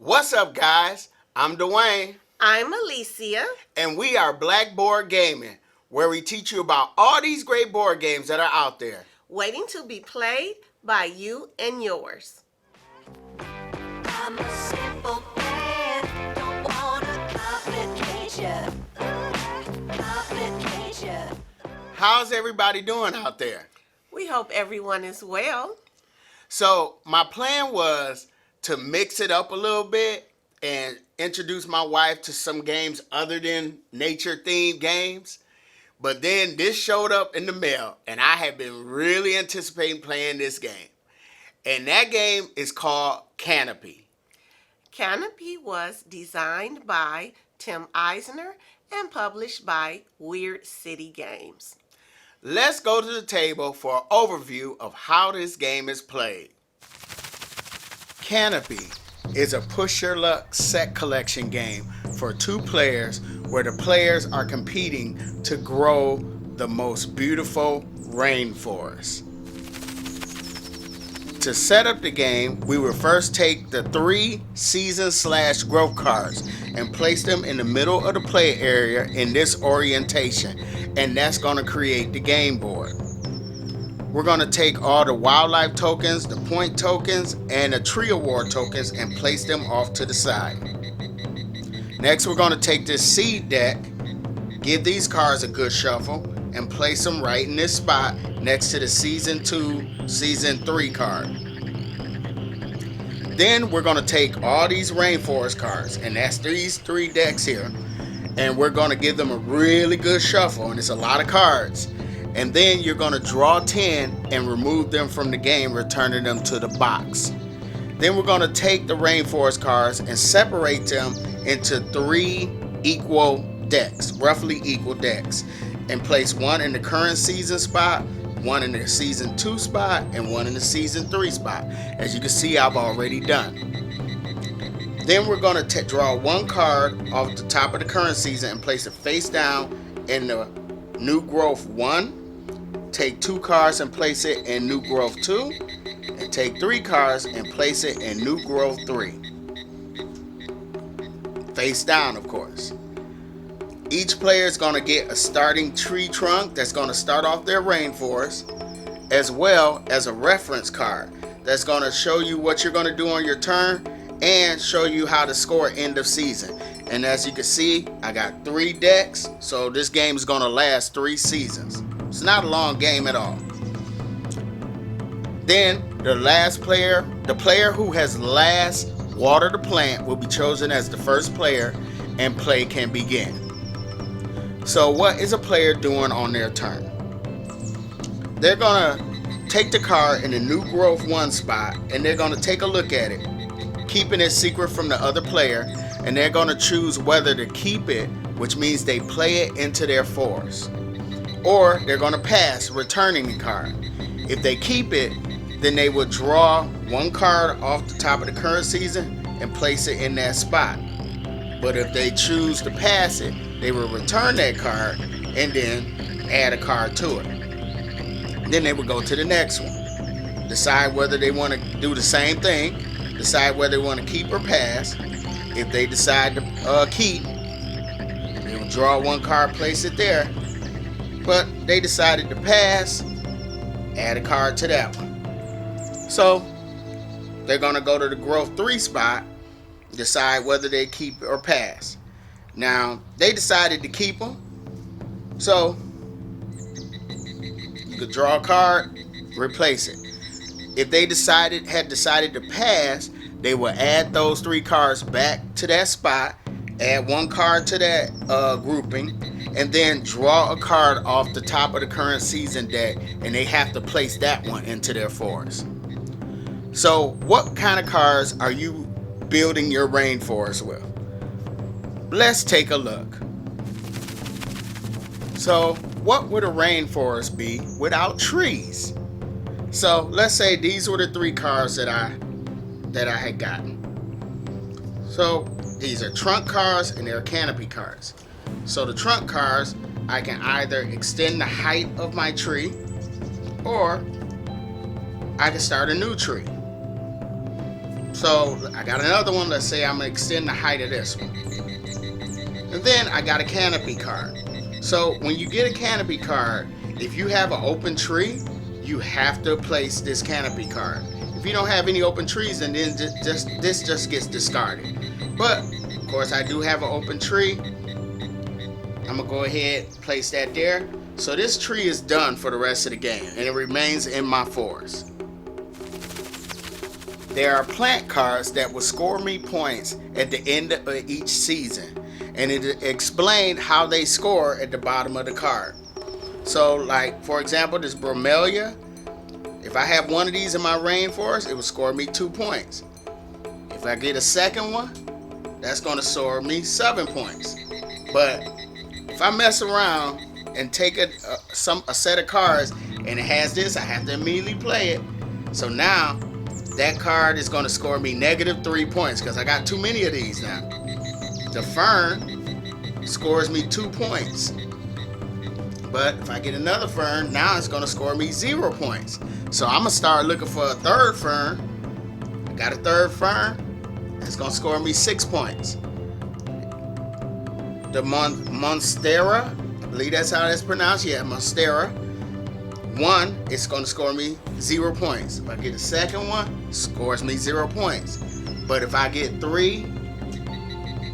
What's up, guys? I'm Dwayne, I'm Alicia. and we are Blackboard Gaming, where we teach you about all these great board games that are out there. Waiting to be played by you and yours. I'm a simple man, don't wanna complicate ya, complicate ya. How's everybody doing out there? We hope everyone is well. So, my plan was to mix it up a little bit and introduce my wife to some games other than nature themed games. But then this showed up in the mail, and I had been really anticipating playing this game. And that game is called Canopy. Canopy was designed by Tim Eisner and published by Weird City Games. Let's go to the table for an overview of how this game is played. Canopy is a push your luck set collection game for two players where the players are competing to grow the most beautiful rainforest. To set up the game, we will first take the 3 season/growth cards and place them in the middle of the play area in this orientation, and that's going to create the game board. We're going to take all the wildlife tokens, the point tokens, and the tree award tokens and place them off to the side. Next, we're going to take this seed deck, give these cards a good shuffle, and place them right in this spot next to the Season 2, Season 3 card. Then we're going to take all these rainforest cards, and that's these 3 decks here, and we're going to give them a really good shuffle, and it's a lot of cards. And then you're going to draw 10 and remove them from the game, returning them to the box. Then we're going to take the rainforest cards and separate them into 3 equal decks, roughly equal decks, and place one in the current season spot, one in the season 2 spot, and one in the season 3 spot. As you can see, I've already done. Then we're going to draw 1 card off the top of the current season and place it face down in the new growth 1. Take 2 cards and place it in new growth 2. And take 3 cards and place it in new growth 3. Face down, of course. Each player is going to get a starting tree trunk that's going to start off their rainforest, as well as a reference card that's going to show you what you're going to do on your turn and show you how to score end of season. And as you can see, I got 3 decks, so this game is going to last 3 seasons. It's not a long game at all. Then the last player, the player who has last watered the plant, will be chosen as the first player, and play can begin. So what is a player doing on their turn? They're going to take the card in the new growth 1 spot, and they're going to take a look at it, keeping it secret from the other player, and they're going to choose whether to keep it, which means they play it into their forest, or they're going to pass, returning the card. If they keep it, then they will draw 1 card off the top of the current season and place it in that spot. But if they choose to pass it, they will return that card and then add a card to it. Then they will go to the next one. Decide whether they want to do the same thing. Decide whether they want to keep or pass. If they decide to keep, they will draw 1 card, place it there. But they decided to pass, add a card to that one. So they're going to go to the growth 3 spot, decide whether they keep or pass. Now, they decided to keep them, so you could draw a card, replace it. If they had decided to pass, they will add those 3 cards back to that spot, add 1 card to that grouping, and then draw a card off the top of the current season deck, and they have to place that one into their forest. So what kind of cards are you building your rainforest with? Let's take a look. So what would a rainforest be without trees? So let's say these were the 3 cards that I had gotten. So these are trunk cards and they're canopy cards. So the trunk cards, I can either extend the height of my tree, or I can start a new tree. So I got another one. Let's say I'm gonna extend the height of this one. And then I got a canopy card. So when you get a canopy card, if you have an open tree, you have to place this canopy card. If you don't have any open trees, then this just gets discarded. But of course I do have an open tree. I'm gonna go ahead and place that there. So this tree is done for the rest of the game, and it remains in my forest. There are plant cards that will score me points at the end of each season, and it explained how they score at the bottom of the card. So like, for example, this bromelia, if I have one of these in my rainforest, it will score me 2 points. If I get a second one, that's going to score me 7 points. But if I mess around and take a set of cards and it has this, I have to immediately play it. So now that card is going to score me -3 points because I got too many of these now. The fern scores me 2 points. But if I get another fern, now it's going to score me 0 points. So I'm going to start looking for a third fern. I got a third fern. It's going to score me 6 points. The Monstera, I believe that's how that's pronounced. Yeah, Monstera. 1, it's going to score me 0 points. If I get a second one, it scores me 0 points. But if I get 3,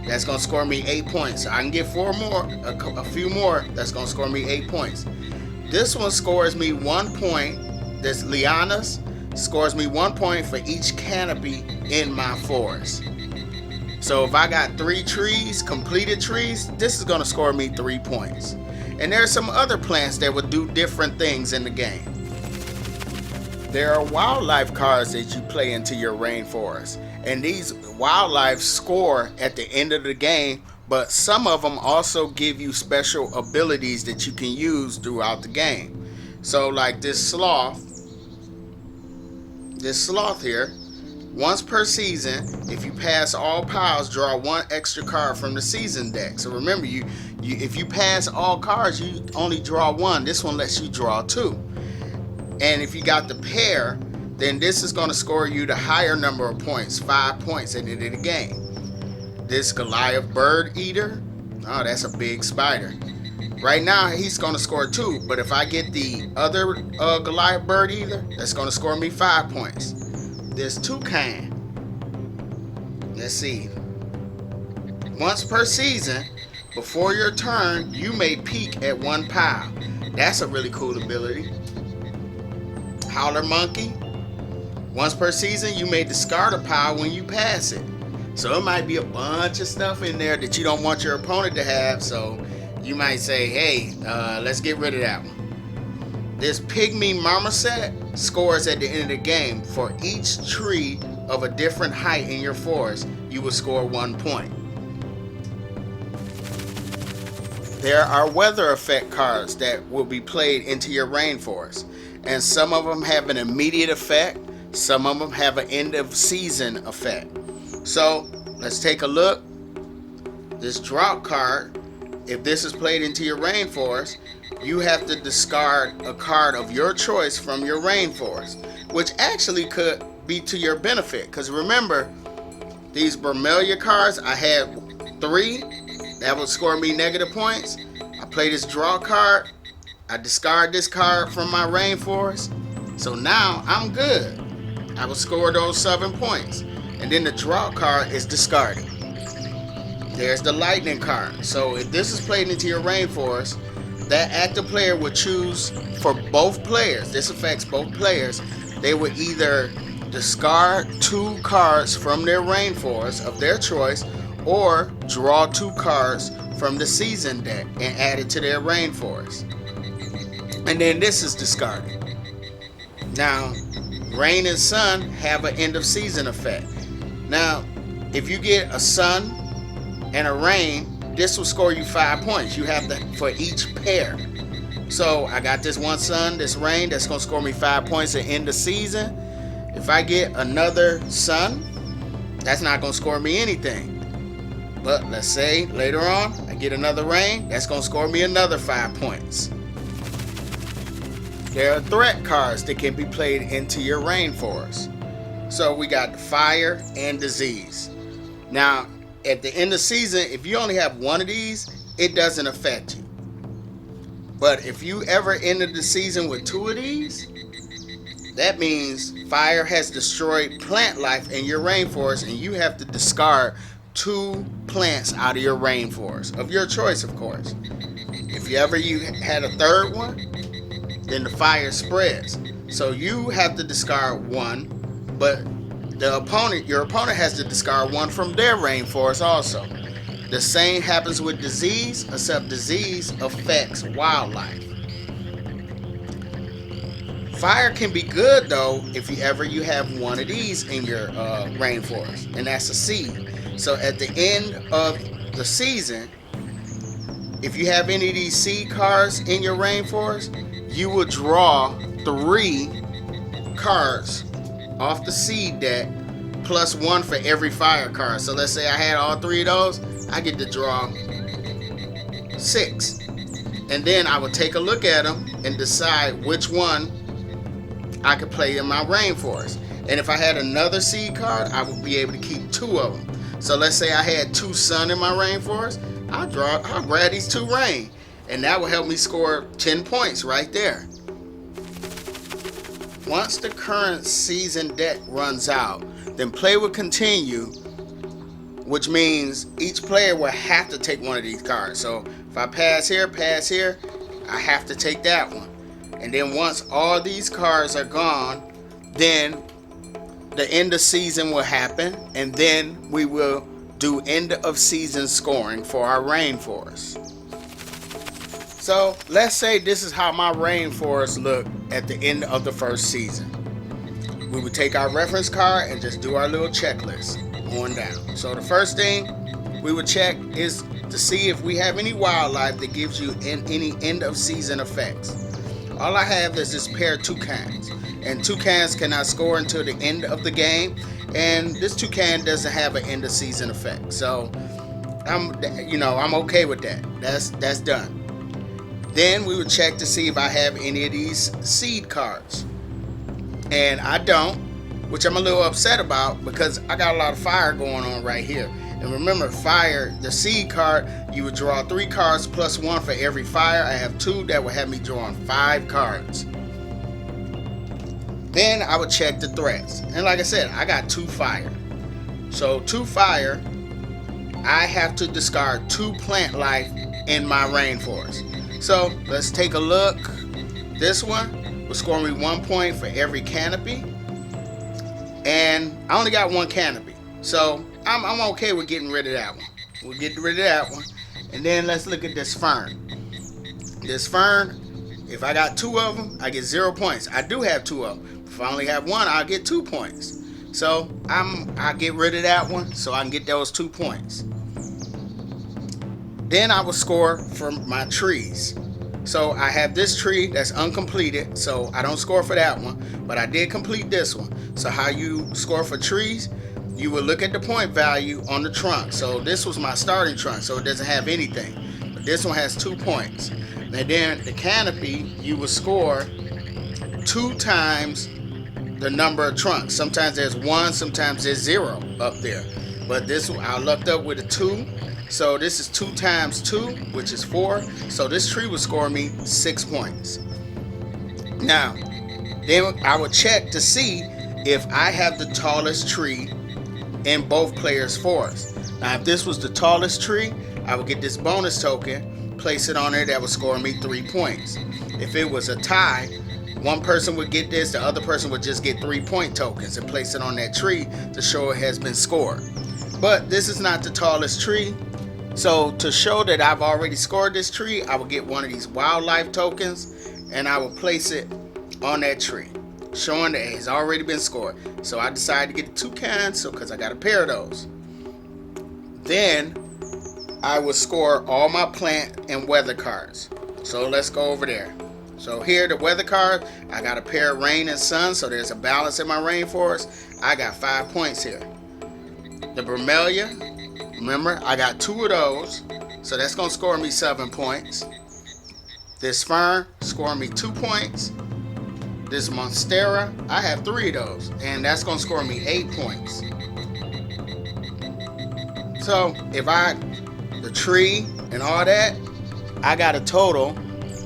that's going to score me 8 points. So I can get 4 more, a few more, that's going to score me 8 points. This one scores me 1 point. This Lianas scores me 1 point for each canopy in my forest. So if I got 3 trees, completed trees, this is going to score me 3 points. And there are some other plants that would do different things in the game. There are wildlife cards that you play into your rainforest. And these wildlife score at the end of the game, but some of them also give you special abilities that you can use throughout the game. So like this sloth here, once per season, if you pass all piles, draw 1 extra card from the season deck. So remember, if you pass all cards, you only draw 1. This one lets you draw 2. And if you got the pair, then this is going to score you the higher number of points, 5 points at the end of the game. This Goliath bird eater, oh, that's a big spider. Right now, he's going to score 2, but if I get the other Goliath bird eater, that's going to score me 5 points. This toucan, let's see. Once per season, before your turn, you may peek at 1 pile. That's a really cool ability. Howler monkey. Once per season, you may discard a pile when you pass it. So it might be a bunch of stuff in there that you don't want your opponent to have. So you might say, hey, let's get rid of that one. This pygmy marmoset scores at the end of the game. For each tree of a different height in your forest, you will score 1 point. There are weather effect cards that will be played into your rainforest. And some of them have an immediate effect. Some of them have an end of season effect. So let's take a look. This drought card, if this is played into your rainforest, you have to discard a card of your choice from your rainforest, which actually could be to your benefit. Because remember, these bromelia cards, I had 3. That would score me negative points. I play this draw card. I discard this card from my rainforest. So now I'm good. I will score those 7 points. And then the draw card is discarded. There's the lightning card. So if this is played into your rainforest, that active player would choose for both players. This affects both players. They would either discard 2 cards from their rainforest of their choice, or draw 2 cards from the season deck and add it to their rainforest. And then this is discarded. Now, rain and sun have an end of season effect. Now, if you get a sun and a rain, this will score you 5 points. You have that for each pair. So I got this one sun, this rain, that's going to score me 5 points at end of season. If I get another sun, that's not going to score me anything. But let's say later on, I get another rain, that's going to score me another 5 points. There are threat cards that can be played into your rainforest. So we got fire and disease. Now, at the end of the season, if you only have one of these, it doesn't affect you. But if you ever ended the season with two of these, that means fire has destroyed plant life in your rainforest, and you have to discard 2 plants out of your rainforest, of your choice, of course. If you had a third one, then the fire spreads. So you have to discard 1, but your opponent has to discard 1 from their rainforest also. The same happens with disease, except disease affects wildlife. Fire can be good though if you have one of these in your rainforest, and that's a seed. So at the end of the season, if you have any of these seed cards in your rainforest, you will draw 3 cards off the seed deck plus 1 for every fire card. So let's say I had all 3 of those, I get to draw 6. And then I would take a look at them and decide which one I could play in my rainforest. And if I had another seed card, I would be able to keep 2 of them. So let's say I had 2 sun in my rainforest, I'll grab these 2 rain. And that will help me score 10 points right there. Once the current season deck runs out, then play will continue, which means each player will have to take one of these cards. So if I pass here, I have to take that one. And then once all these cards are gone, then the end of season will happen, and then we will do end of season scoring for our rainforest. So let's say this is how my rainforest looked at the end of the first season. We would take our reference card and just do our little checklist going down. So the first thing we would check is to see if we have any wildlife that gives you any end of season effects. All I have is this pair of toucans, and toucans cannot score until the end of the game, and this toucan doesn't have an end of season effect. So I'm okay with that. That's done. Then we would check to see if I have any of these seed cards, and I don't, which I'm a little upset about because I got a lot of fire going on right here. And remember, fire, the seed card, you would draw 3 cards plus 1 for every fire. I have 2 that would have me drawing 5 cards. Then I would check the threats. And like I said, I got 2 fire. So 2 fire, I have to discard 2 plant life in my rainforest. So let's take a look. This one will score me 1 point for every canopy. And I only got 1 canopy. So I'm okay with getting rid of that one. We'll get rid of that one. And then let's look at this fern. This fern, if I got 2 of them, I get 0 points. I do have 2 of them. If I only have 1, I'll get 2 points. So I'll get rid of that one so I can get those 2 points. Then I will score from my trees. So I have this tree that's uncompleted, so I don't score for that one, but I did complete this one. So how you score for trees, you will look at the point value on the trunk. So this was my starting trunk, so it doesn't have anything. But this one has 2 points. And then the canopy, you will score 2 times the number of trunks. Sometimes there's 1, sometimes there's 0 up there. But this one, I lucked up with a 2. So this is 2 times 2, which is 4. So this tree will score me 6 points. Now, then I would check to see if I have the tallest tree in both players' forests. Now, if this was the tallest tree, I would get this bonus token, place it on there, that would score me 3 points. If it was a tie, one person would get this, the other person would just get 3-point tokens and place it on that tree to show it has been scored. But this is not the tallest tree. So to show that I've already scored this tree, I will get one of these wildlife tokens and I will place it on that tree, showing that it's already been scored. So I decided to get the toucans, because I got a pair of those. Then I will score all my plant and weather cards. So let's go over there. So here, the weather card, I got a pair of rain and sun, so there's a balance in my rainforest. I got 5 points here. The bromelia, remember, I got 2 of those, so that's going to score me 7 points. This fern scored me 2 points. this Monstera, I have 3 of those, and that's gonna score me 8 points. So if the tree and all that, I got a total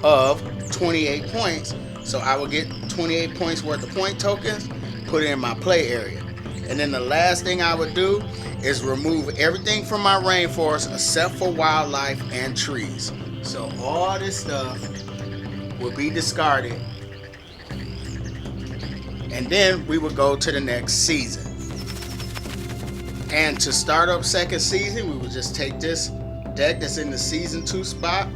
of 28 points. So I will get 28 points worth of point tokens, put it in my play area. And then the last thing I would do is remove everything from my rainforest except for wildlife and trees. So all this stuff will be discarded. And then we would go to the next season. And to start up second season, we would just take this deck that's in the season 2 spot,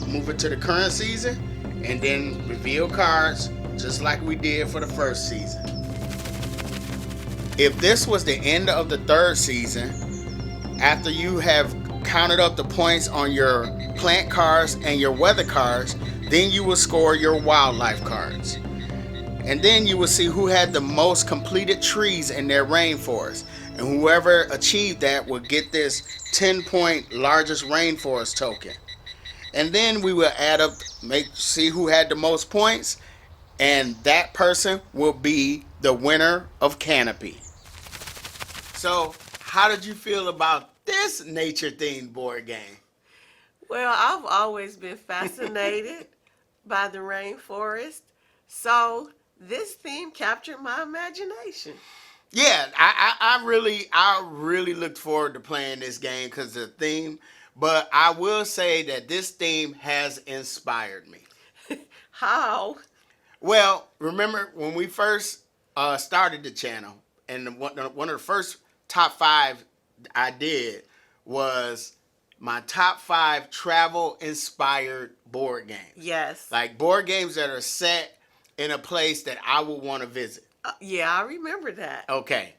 move it to the current season, and then reveal cards just like we did for the first season. If this was the end of the third season, after you have counted up the points on your plant cards and your weather cards, then you will score your wildlife cards. And then you will see who had the most completed trees in their rainforest. And whoever achieved that will get this 10-point largest rainforest token. And then we will add up, see who had the most points, and that person will be the winner of Canopy. So, how did you feel about this nature-themed board game? Well, I've always been fascinated by the rainforest, so this theme captured my imagination. Yeah, I really looked forward to playing this game because of the theme. But I will say that this theme has inspired me. How? Well, remember when we first started the channel, and one of the first top 5 I did was my top 5 travel-inspired board games. Yes. Like board games that are set in a place that I would want to visit. Yeah, I remember that. Okay.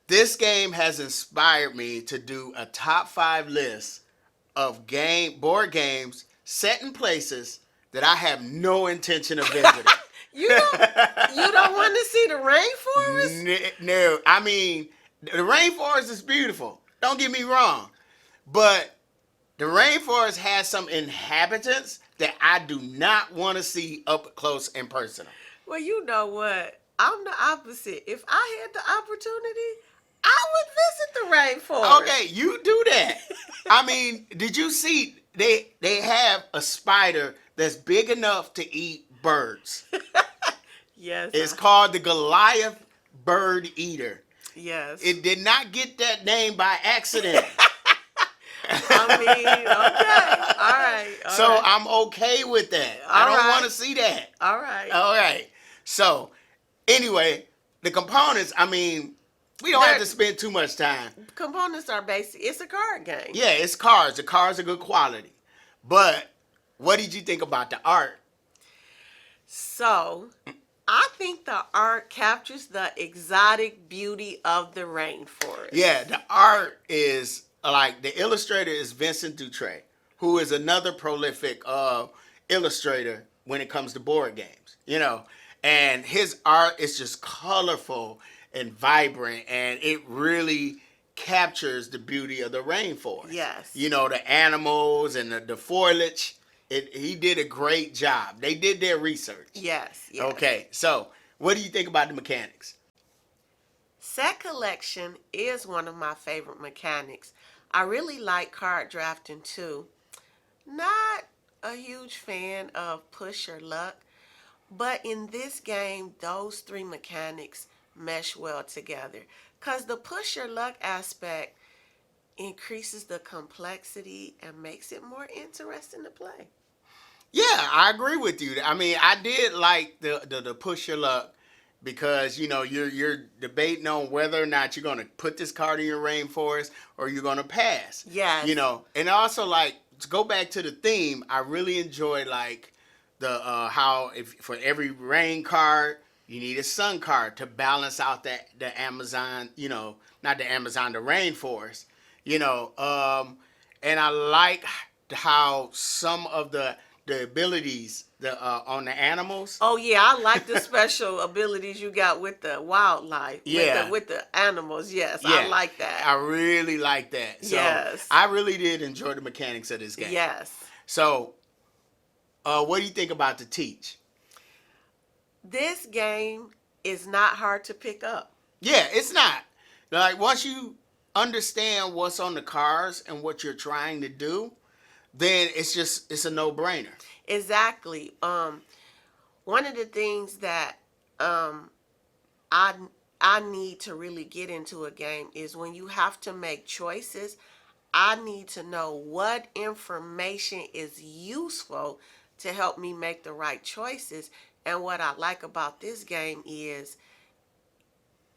This game has inspired me to do a top 5 list of board games set in places that I have no intention of visiting. You don't want to see the rainforest? No, I mean, the rainforest is beautiful. Don't get me wrong. But the rainforest has some inhabitants that I do not want to see up close and personal. Well, you know what? I'm the opposite. If I had the opportunity, I would visit the rainforest. Okay, you do that. I mean, did you see they have a spider that's big enough to eat birds? Yes. It's called the Goliath bird eater. Yes. It did not get that name by accident. I mean, okay. All right. So I'm okay with that. I don't want to see that. All right. All right. So anyway, the components, I mean, we don't have to spend too much time. Components are basic. It's a card game. Yeah, it's cards. The cards are good quality. But what did you think about the art? So, I think the art captures the exotic beauty of the rainforest. Yeah, the art is like, the illustrator is Vincent Dutray, who is another prolific illustrator when it comes to board games, you know. And his art is just colorful and vibrant, and it really captures the beauty of the rainforest. Yes. You know, the animals and the foliage. He did a great job. They did their research. Yes. Okay, so what do you think about the mechanics? Set collection is one of my favorite mechanics. I really like card drafting too. Not a huge fan of push or luck, but in this game, those 3 mechanics mesh well together. Because the push your luck aspect increases the complexity and makes it more interesting to play. Yeah, I agree with you. I mean, I did like the push your luck because, you know, you're debating on whether or not you're going to put this card in your rainforest or you're going to pass. Yes. You know, and also, like, to go back to the theme, I really enjoy, like, the how if for every rain card, you need a sun card to balance out the Amazon, you know, not the Amazon, the rainforest, you know. And I like how some of the abilities on the animals. Oh yeah, I like the special abilities you got with the wildlife. Yeah. With the animals. Yes, Yeah, I like that. I really like that. So Yes. I really did enjoy the mechanics of this game. Yes. So, what do you think about the teach? This game is not hard to pick up. Yeah, it's not. Like, once you understand what's on the cards and what you're trying to do, then it's a no-brainer. Exactly. One of the things that I I need to really get into a game is when you have to make choices. I need to know what information is useful to help me make the right choices. And what I like about this game is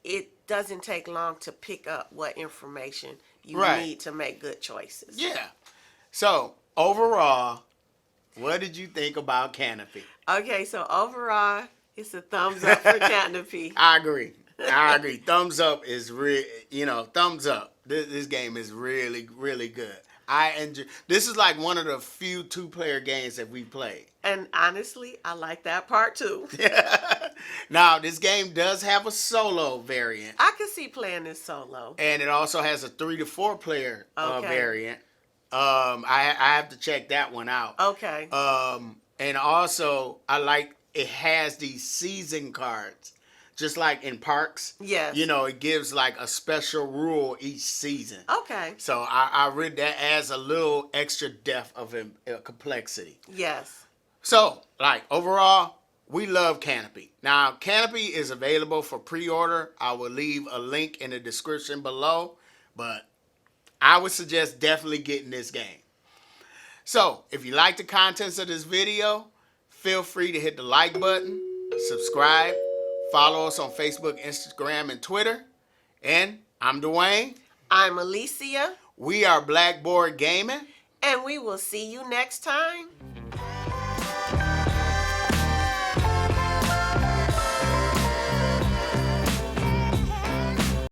it doesn't take long to pick up what information you Right. need to make good choices. Yeah. So, overall, what did you think about Canopy? Okay, so overall, it's a thumbs up for Canopy. I agree. Thumbs up is thumbs up. This game is really, really good. I enjoy. This is like one of the few 2-player games that we played. And honestly, I like that part too. Now, this game does have a solo variant, I could see playing this solo. and it also has a 3 to 4 player Okay. variant. I have to check that one out. Okay. And also, I like it has these season cards, just like in parks. Yes. It gives like a special rule each season. Okay. So I read that adds a little extra depth of complexity. Yes. So, like, overall, we love Canopy. Now, Canopy is available for pre-order. I will leave a link in the description below, but I would suggest definitely getting this game. So, if you like the contents of this video, feel free to hit the like button, subscribe, follow us on Facebook, Instagram, and Twitter. And I'm Dwayne. I'm Alicia, We are Blackboard Gaming. and we will see you next time.